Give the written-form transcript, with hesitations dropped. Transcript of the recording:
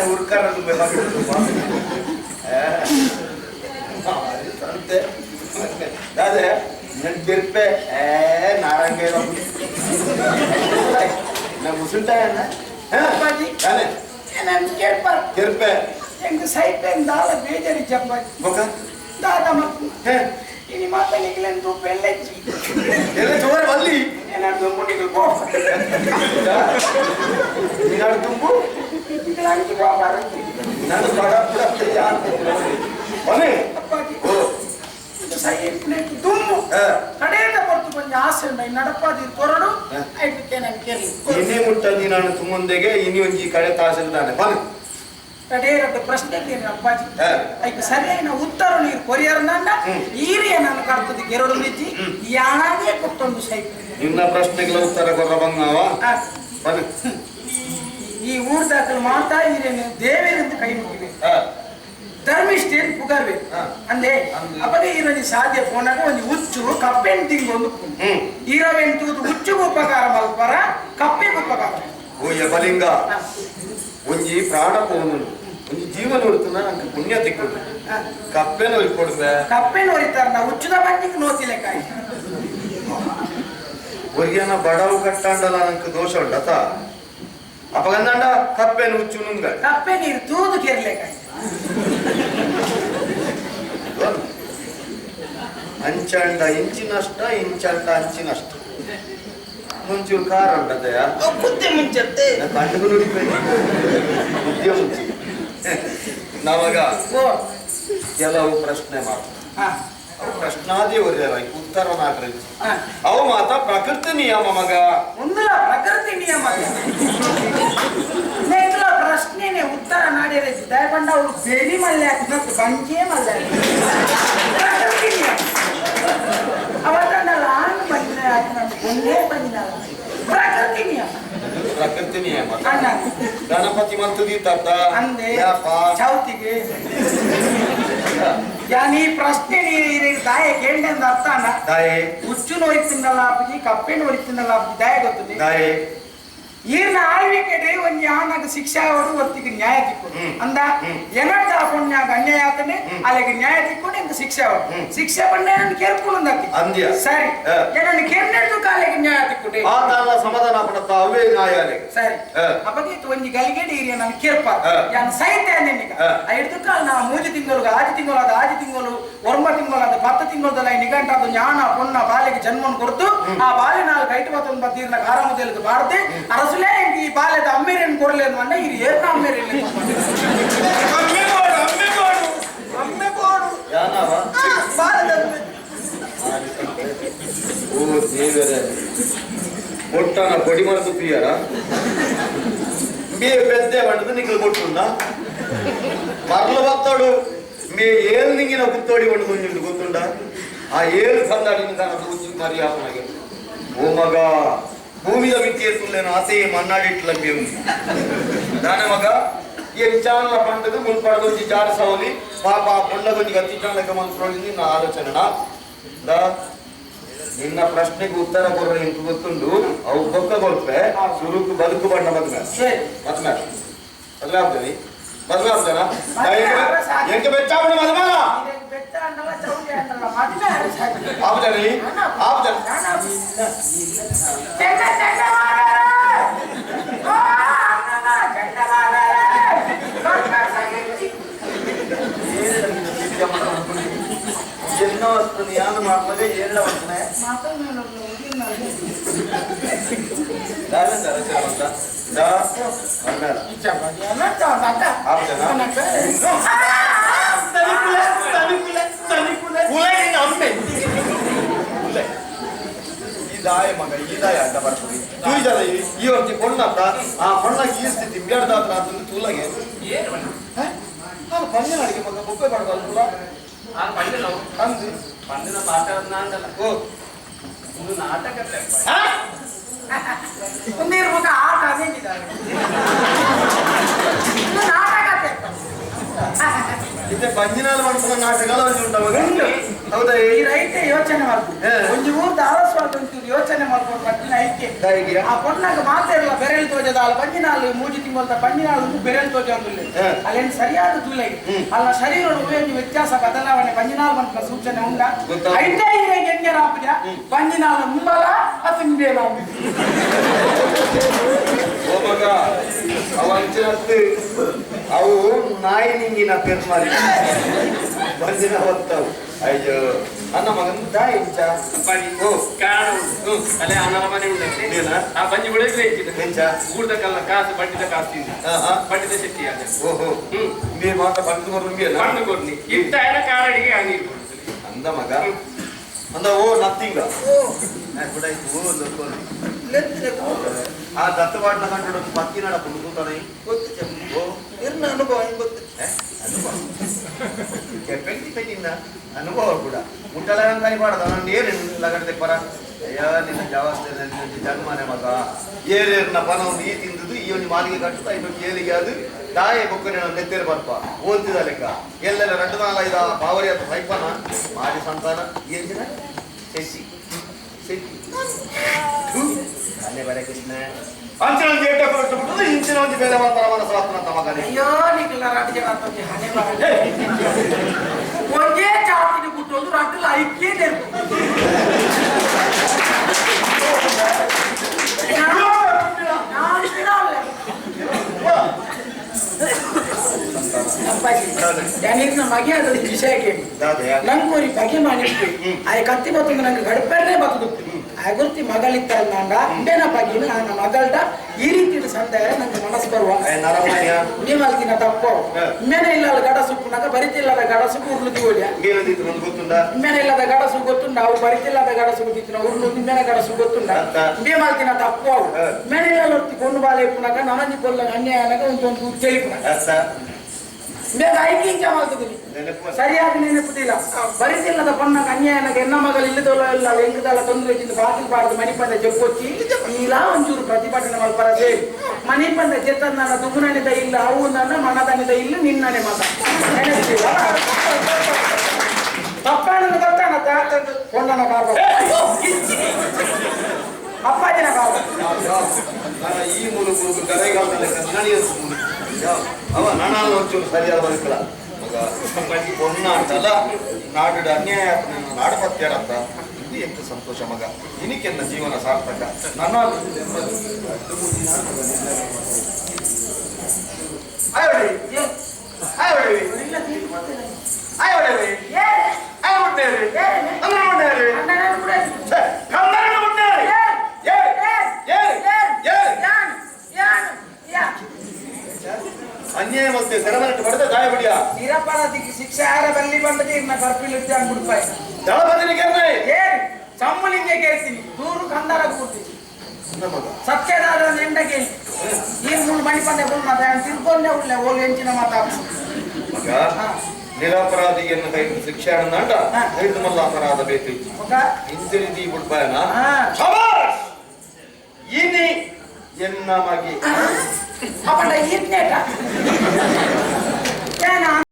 ಹುಡ್ಕರದು ಅಂತೆ ಅದೇ ನನ್ ಗೆರ್ಪೆ ನಾರಂಗೆ ಮುಸುಂಟಾಯ ಗೆರ್ಪೆ ಎಂಟು ಸೈಟ್ ದಾಳ ಬೇಜಾರಿ ಚಪ್ಪಾತಿ ದಾದ ಮತ್ತು ini mata ni kalian tu pelek. Kalian coba balik. Enak tumbuh di kebun. Enak tumbuh. Kalian tu bawa barang. Enak barang pula terjadi. Mana? Apa di? Oh. Itu saya punya tumbuh. Kadang ada waktu punya hasil main nadapa di korado. Itu kena kiri. Ini mudah di nana tumundege. Ini unji kade hasil dana. Mana? ಕಡೆಯರದ್ದು ಪ್ರಶ್ನೆಗೆ ಅಪ್ಪಾಜಿ ಐಕೆ ಸರಿಯಾಗಿ ಉತ್ತರ ನೀರು ಕೊರಿಯರ್ನಂದ ಈರಿಯ ನಾನು ಕರ್ತದಕ್ಕೆ ಎರಡು ಮಿತಿ ಯಾಣಾಗೆ ಕೊಟ್ಟೊಂದು site ನಿನ್ನ ಪ್ರಶ್ನೆಗಳ ಉತ್ತರ ಕೊರ ಬಂಗಾವ ಈ ಊರ್ದಾಕಲು ಮಾತಾ ಈರೇನು ದೇವೇರಂತ ಕೈ ಮುಗಿವೆ ಧರ್ಮಿಷ್ಠೇನು ಪುಗರ್ಬೇಕು ಅಂದೆ ಅಪದೇ ಈರನಿ ಸಾಧ್ಯ ಪೋನಾಗ ಒಂದು ಹುಚ್ಚು ಕಪ್ಪೆನ್ ತಿಂಗೊಂದು ಈರವೆಂಟು ಹುಚ್ಚುಗೂ ಉಪಕಾರ ಮಲ್ಪರ ಕಪ್ಪೆಗೂ ಉಪಕಾರ ಓ ಯಬಲಿಂಗ ಒಂಜಿ ಪ್ರಾಣ ಪೋನು ಒಂಜಿ ಜೀವನ ಉಳಿತನ ನಂಗೆ ಪುಣ್ಯ ತಿಕ್ಕೊಡು ಕಪ್ಪೆನ ಒಯ್ಕೊಡ್ಬೆ ಕಪ್ಪೆನ ಒಯ್ತಾರ ನಾ ಹುಚ್ಚದ ಬಂದಿಗೆ ನೋತಿಲೆ ಕಾಯಿ ಒಯ್ಯನ ಬಡವು ಕಟ್ಟಾಂಡಲ ನಂಗೆ ದೋಷ ಉಂಡತ ಅಪಗಂದಾಂಡ ಕಪ್ಪೆನ ಹುಚ್ಚು ನುಂಗ ಕಪ್ಪೆ ನೀರು ತೂದು ಕೆರ್ಲೆ ಕಾಯಿ ಅಂಚಂಡ ಇಂಚಿನಷ್ಟ ಇಂಚಂಡ ಅಂಚಿನಷ್ಟ ಮುಂಚೂರು ಕಾರ್ ಉಂಟದಯ ಕುದ್ದೆ ಮುಂಚತ್ತೆ ಕಣ್ಣು ನುಡಿಬೇಕು ಬುದ್ಧಿಯ ಮುಂಚೆ ನಾವಾಗ ಕೆಲವು ಪ್ರಶ್ನೆ ಮಾಡ್ತಾರೆ ಅವು ಪ್ರಶ್ನಾದಿ ಒರ್ಯಾರ ಉತ್ತರ ನಾಲ್ಕರಲ್ಲಿ ಅವು ಮಾತ ಪ್ರಕೃತಿ ನಿಯಮ ಮಗ ಒಂದಲ ಪ್ರಕೃತಿ ನಿಯಮ ನೇತ್ರ ಪ್ರಶ್ನೆನೆ ಉತ್ತರ ನಾಡಿರೆ ದಯಬಂಡ ಅವರು ಬೇಲಿ ಮಲ್ಲೆ ಹಾಕಿದ್ದು ಬಂಜೆ ಮಲ್ಲೆ ಪ್ರಕೃತಿ ನಿಯಮ ಅವತ್ತಲ್ಲ ಆನು ಬಂದಿನ ಒಂದೇ ಬಂದಿನ ಪ್ರಕೃತಿ ನಿಯಮ ಪ್ರಕೃತಿ ನಿಯಮ ಗಣಪತಿ ಮಂತುದಿ ತತ್ತ ಅಂದೆ ಚೌತಿಗೆ ಯಾನಿ ಪ್ರಶ್ನೆ ನೀರು ದಾಯ ಕೇಂದ್ರ ಅರ್ಥ ಅನ್ನ ದಾಯೆ ಹುಚ್ಚು ನೋಯ್ತಿಂದಲ್ಲ ಅಪ್ಪಜಿ ಕಪ್ಪೆ ನೋಯ್ತಿಂದಲ್ಲ ಅಪ್ಪಜಿ ದಾಯ ಗೊತ್ತದೆ ದಾಯೆ ಈರ್ನ ಆಳ್ವಿಕೆಡೆ ಒಂದು ಯಾನಾಗ ಶಿಕ್ಷಾ ಅವರು ಒತ್ತಿಗೆ ನ್ಯಾಯ ತಿಕ್ಕೊಂಡು ಅಂದ ಏನಾಗ ಹಾಕೊಂಡ್ಯಾಗ ಅನ್ಯಾಯ ಆತನೆ ಅಲ್ಲಿಗೆ ನ್ಯಾಯ ತಿಕ್ಕೊಂಡು ಇಂತ ಶಿಕ್ಷೆ ಅವರು ಶಿಕ್ಷೆ ಬಂಡೆ ನನ್ನ ಕೇರ್ಕೊಂಡು ಅಂದ್ಯ ಸರಿ ಏನನ್ನು ಕೇರ್ನೆಡ್ದು ಕಾಲಿಗೆ ನ್ಯಾಯ ತಿಕ್ಕೊಂಡೆ ಆತನ ಸಮಾಧಾನ ಪಡತ್ತ ಅವೇ ನ್ಯಾಯಾಲಯ ಸರಿ ಅಪ್ಪಗೆ ಒಂದು ಗಲಿಗೆಡೆ ಹಿರಿಯ ನಾನು ಕೇರ್ಪ ಯಾನು ಸಾಹಿತ್ಯ ನಿನಗ ಹಿಡಿದು ಕಾಲ ನಾ 3 ತಿಂಗಳು 6 ತಿಂಗಳು ಅದು 6 ತಿಂಗಳು 9 ತಿಂಗಳು ಅದು 10 ತಿಂಗಳದಲ್ಲ ನಿಗಂಟ ಅದು ಜ್ಞಾನ ಪೊನ್ನ ಬಾಲಿಗೆ ಜನ್ಮವನ್ನು ಕೊಡ್ತು ಆ ಬಾಲಿ ನಾಲ್ಕು 5 ಬತ್ತೀರ್ನ ಆರಾಮದಲ್ಲಿ ಬಾರದೆ ಅರಸುಲೇ ಈ ಬಾಲ್ಯದ ಅಮ್ಮೇರೇನು ಕೊರಲೇನು ಅಣ್ಣ ಇದು ಏರ್ನ ಅಮ್ಮೇರೇನು ಅಮ್ಮೆ ಬೋಡು ಯಾನವ ಬಾಲ್ಯದ ಓ ದೇವರೇ ಒಟ್ಟನ పొడి ಮರದು ಪಿಯರ ಮೇ ಬೆದ್ದೆ ಬಂಡದು ನಿಕಲ್ ಕೊಟ್ಟುಂಡ ಮರಲು ಬತ್ತೋಡು ಮೇ ಏಳು ನಿಂಗಿನ ಕುತ್ತೋಡಿ ಬಂಡು ಮುಂಜುಂಡು ಗೊತ್ತುಂಡ ಆ ಏಳು ಸಂದಾಡಿನ ಕಾರಣ ಉಜ್ಜಿ ಮರಿಯಾಪನಗೆ ಓ ಮಗ ಭೂಮಿಯ ವಿದ್ಯೆಯನ್ನು ಆಸೆ ಮನ್ನಾಡಿಟ್ಲಂಬಿ ಉಂಟು ನಾನ ಮಗ ಈ ವಿಚಾರಣ ಪಂಡದು ಮುನ್ಪಡದೊಂದು ಜಾಡ ಸವಲಿ ಪಾಪ ಪಂಡದೊಂದಿಗೆ ಅತಿ ಚಾಣಕ ಮಂತ್ರೋಳಿ ನಿನ್ನ ಆಲೋಚನೆ ನಿನ್ನ ಪ್ರಶ್ನೆಗೆ ಉತ್ತರ ಕೊಡ್ರ ಇಂಟು ಗೊತ್ತುಂಡು ಅವು ಬೊಕ್ಕಗೊಳ್ಪೆ ಸುರುಕು ಬದುಕು ಬಣ್ಣ ಮದ್ಮೆ ಬದಲಾಗ್ತದೆ ಬದಲಾಗ್ತಾನ ಎಂಕೆ ಬೆಚ್ಚಾವಣ ಮದ್ಮಾನ ಆಪ್ಜನಿ ಆಪ್ಜನ ఎన్నో వస్తుంది యాను మాత్రమే ఏళ్ళ వస్తున్నాయి ದಾಯ ಮಗ ಈ ದಾಯ ಅಡ್ಡ ಬರ್ತದೆ ತೂಜದ ಈ ಹೊತ್ತಿ ಕೊಂಡತ್ತ ಆ ಕೊಂಡಾಗ ಈ ಸ್ಥಿತಿ ಬೇಡದಾತ್ರ ಅಂತಂದು ತೂಲಗೆ ನಾನು ಪಂಜೆ ನಾಡಿಗೆ ಮಗ ಬೊಪ್ಪೆ ಮಾಡ್ಬಲ್ಲ ಪಂದಿನ ಮಾತಾಡೋದಲ್ಲ ಓ ಒಂದು ನಾಟಕ ಒಂದಿರ್ಬೇಕ ಆಟ ಅದೇನಿದ್ದಾರೆ ನಾಟಕ ಇತ್ತೆ ಪಂಜಿನಾಲು ಮಾಡ್ಕೊಳ್ಳೋ ನಾಟಕಗಳು ಉಂಟು ಹೌದಾ ಈ ರೈತೆ ಯೋಚನೆ ಮಾಡ್ಬೋದು ಒಂದು ಊರ್ದ ಆಲಸ್ವಾದ ಒಂಚೂರು ಯೋಚನೆ ಮಾಡ್ಕೊಂಡು ಪಟ್ಟಿನ ಐಕೆ ಆ ಪೊನ್ನಾಗ ಮಾತಾಡಲ್ಲ ಬೆರೆಲ್ ತೋಜದ ಅಲ್ಲ ಪಂಜಿನಾಳು ಮೂಜಿ ತಿಂಗಳ ಪಂಜಿನಾಳು ಬೆರೆಲ್ ತೋಜ ಅಂದಿಲ್ಲ ಅಲ್ಲೇನು ಸರಿಯಾದ ತೂಲ ಅಲ್ಲ ಶರೀರ ಉಪಯೋಗ ವ್ಯತ್ಯಾಸ ಬದಲಾವಣೆ ಪಂಜಿನಾಳು ಬಂತ ಸೂಚನೆ ಉಂಟ ಐಟೇ ಹೆಂಗೆ ರಾಪಿದ ಪಂಜಿನಾಳು ಮುಂಬಲ ಅದು ನಿಂಬೆ ಮಗ ಅವಂಚನತ್ತು ಅವು ನಾಯಿ ನಿಂಗಿನ ಪೆರ್ಮಾರಿ ಬಂದಿನ ಹೊತ್ತವು ಅಯ್ಯೋ ಅನ್ನ ಮಗನ್ ದಾಯಿ ಅಲ್ಲೇ ಅಣ್ಣನ ಮನೆ ಉಂಟೆ ಆ ಬಂಜಿ ಬೆಳೆದ್ರೆ ಊಟಕ್ಕೆಲ್ಲ ಕಾಸು ಬಡ್ಡಿದ ಕಾಸು ಬಡ್ಡಿದ ಶಕ್ತಿ ಅದ ಓಹೋ ನೀ ಮಾತ್ರ ಬಂದು ಬರ್ಲಿ ಬಂದು ಕೊಡ್ಲಿ ಇತ್ತ ಕಾರಡಿಗೆ ಹಂಗೆ ಅಂದ ಮಗ ಅಂದ ಓ ನಥಿಂಗ ಆ ದತ್ತವಾಡ್ನ ಕಂಡು ಪಕ್ಕಿನಾಡ ಕುಂಡ್ಕೂತಾನೆ ಅನುಭವ ಅನುಭವ ಕೂಡ ಮುಟ್ಟಲ ಕೈ ಮಾಡದ ನಾನು ಏನು ಲಗಡೆ ಪರ ಅಯ್ಯ ನಿನ್ನ ಜವಾಬ್ದಾರಿ ಜನ್ಮನೆ ಮಗ ಏರೇರ್ನ ಪನ ಒಂದು ಈ ತಿಂದದು ಈ ಒಂದು ಮಾಲಿಗೆ ಕಟ್ಟುತ್ತಾ ಇನ್ನೊಂದು ಏಲಿಗೆ ಅದು ದಾಯ ಬೊಕ್ಕನೆ ನಾನು ನೆತ್ತೇರು ಬರ್ಪ ಓದ್ತಿದ ಲೆಕ್ಕ ಎಲ್ಲೆಲ್ಲ 2-4-5 ಪಾವರಿ ಅಥವಾ ಸೈಪನ ಮಾರಿ ಸಂತಾನ ಏನ್ ಜನ ಶಶಿ ಅಲ್ಲೇ ಬರ ಕೃಷ್ಣ ಅಂಚಿನ ಒಂದು ಏಟ ಕೊಟ್ಟು ಇಂಚಿನ ಒಂದು ಬೇರೆ ಮಾತಾಡ ಮನಸ್ಸು ಅಂತ ಮಗನೇ ಅಯ್ಯೋ ನಿಖಿಲ ರಾಜ್ಯ ಹಣೆ ಒಂದೇ ಜಾತಿನ ಬಿಟ್ಟು ರಟ್ಟಲು ಐಕ್ಯ ಮಗೆ ಅದು ವಿಷಯ ಕೇಳಿ ನಂಗೆ ಒಂದು ಬಗೆ ಮಾಡಿತ್ತು ಆ ಕತ್ತಿ ಬತ್ತೊಂದು ನಂಗೆ ಗಡಪೆರೇ ಬತ್ತದು ಆ ಗುರ್ತಿ ಮಗಳಿತ್ತಲ್ಲ ನಂಗ ಇಂಡೇನ ಬಗ್ಗಿನ ನನ್ನ ಮಗಳ್ದ ಈ ರೀತಿ ಸಂದೇಹ ನಂಗೆ ಮನಸ್ಸು ಬರುವ ನೀವು ಅಲ್ತಿನ ತಪ್ಪು ಇಮ್ಮೇನೆ ಇಲ್ಲದ ಗಡಸುಪ್ಪನಾಗ ಬರಿತಿಲ್ಲದ ಗಡಸುಕು ಉರ್ಲುದಿ ಓಡಿಯ ಇಮ್ಮೇನೆ ಇಲ್ಲದ ಗಡಸು ಗೊತ್ತುಂಡ ಅವು ಬರಿತಿಲ್ಲದ ಗಡಸು ಗೊತ್ತಿತ್ತು ಉರ್ಲು ಇಮ್ಮೇನೆ ಗಡಸು ಗೊತ್ತುಂಡ ಇಂಡೇ ಮಾಲ್ತಿನ ತಪ್ಪು ಅವು ಇಮ್ಮೇನೆ ಇಲ್ಲ ಕೊಂಡು ಬಾಲೆ ಇಪ್ಪನಾಗ ನನಜಿ ಕೊಲ್ಲ ಅನ್ಯಾಯ ಅನ್ನಗ ಒಂದು ಕೇಳಿಪುನ ಬೇಗ ಐಕಿಂಚ ಮಾಡ್ತಿದ್ದೀನಿ ಸರಿಯಾಗಿ ನೆನಪುದಿಲ್ಲ ಬರಿತಿಲ್ಲದ ಪೊನ್ನ ಅನ್ಯಾಯನಾಗ ಎನ್ನ ಮಗಳು ಇಲ್ಲದಲ್ಲ ಇಲ್ಲ ಹೆಂಗದಲ್ಲ ತೊಂದರೆ ಇದ್ದು ಬಾಗಿಲು ಬಾರದು ಮನಿ ಬಂದ ಜಪ್ಪೊಚ್ಚಿ ಇಲ್ಲ ಒಂಚೂರು ಪ್ರತಿಭಟನೆ ಮಲ್ಪರ ಸೇರಿ ಮನಿ ಬಂದ ಜೆತ್ತ ನನ್ನ ದುಗುನನಿದ ಇಲ್ಲ ಅವು ನನ್ನ ಮನದನಿದ ಇಲ್ಲ ನಿನ್ನನೆ ಮಗ ನೆನೆಸ್ತೀವ ತಪ್ಪಾನಂದು ಗೊತ್ತಾನತ್ತ ಪೊನ್ನನ ಕಾಪ ಅಪ್ಪಾಜಿನ ಕಾಪ ಈ ಮೂಲಕ ಗದೈಗಾಲದಲ್ಲಿ ಅವ ನಾನಲ್ಲ ಒಂಚೂರು ಸರಿಯಾದ ಬದುಕಲ್ಲ ಮಗ ಪೊನ್ನ ಅಂತಲ್ಲ ನಾಡು ಅನ್ಯಾಯ ನಾಡು ಪತ್ಯಾಡಂತ ಇದು ಎಂತ ಸಂತೋಷ ಮಗ ಇನಿಕೆನ್ನ ಜೀವನ ಸಾರ್ಥಕ ನನ್ನ ಅನ್ಯಾಯ ಮತ್ತೆ ಸೆರಮನೆಟ್ಟು ಬಡದ ಗಾಯ ಬಡಿಯ ನಿರಪರಾಧಿಗೆ ಶಿಕ್ಷೆ ಯಾರ ಬಲ್ಲಿ ಬಂದಕ್ಕೆ ಇನ್ನ ಕರ್ಪಿಲಿದ್ದೆ ಅಂದ್ಬಿಡ್ಪಾಯಿ ದಳಪತಿನಿಗೆ ಏನ್ ಚಮ್ಮಲಿಂಗೆ ಕೇಳ್ತೀನಿ ದೂರು ಕಂದಾರ ಕೂರ್ತೀನಿ ಸತ್ಯದಾರ ನೆಂಡಗೆ ಈ ಮೂರು ಮಣಿ ಪಂದೆ ಮಾತಾ ತಿಳ್ಕೊಂಡೆ ಉಳ್ಳೆ ಹೋಗಿ ಹೆಂಚಿನ ಮಾತಾಡ ಮಗ ನಿರಪರಾಧಿಯನ್ನು ಕೈ ಶಿಕ್ಷೆ ಅಣ್ಣ ಐದು ಮಲ್ಲ ಅಪರಾಧ ಬೇಕು ಹಿಂದಿರಿದಿ ಬಿಡ್ಪಾಯನ ಇನಿ ಎನ್ನ ಮಗಿ ಅಪ್ಪಣ್ಣ ಈತ್ನೇಟ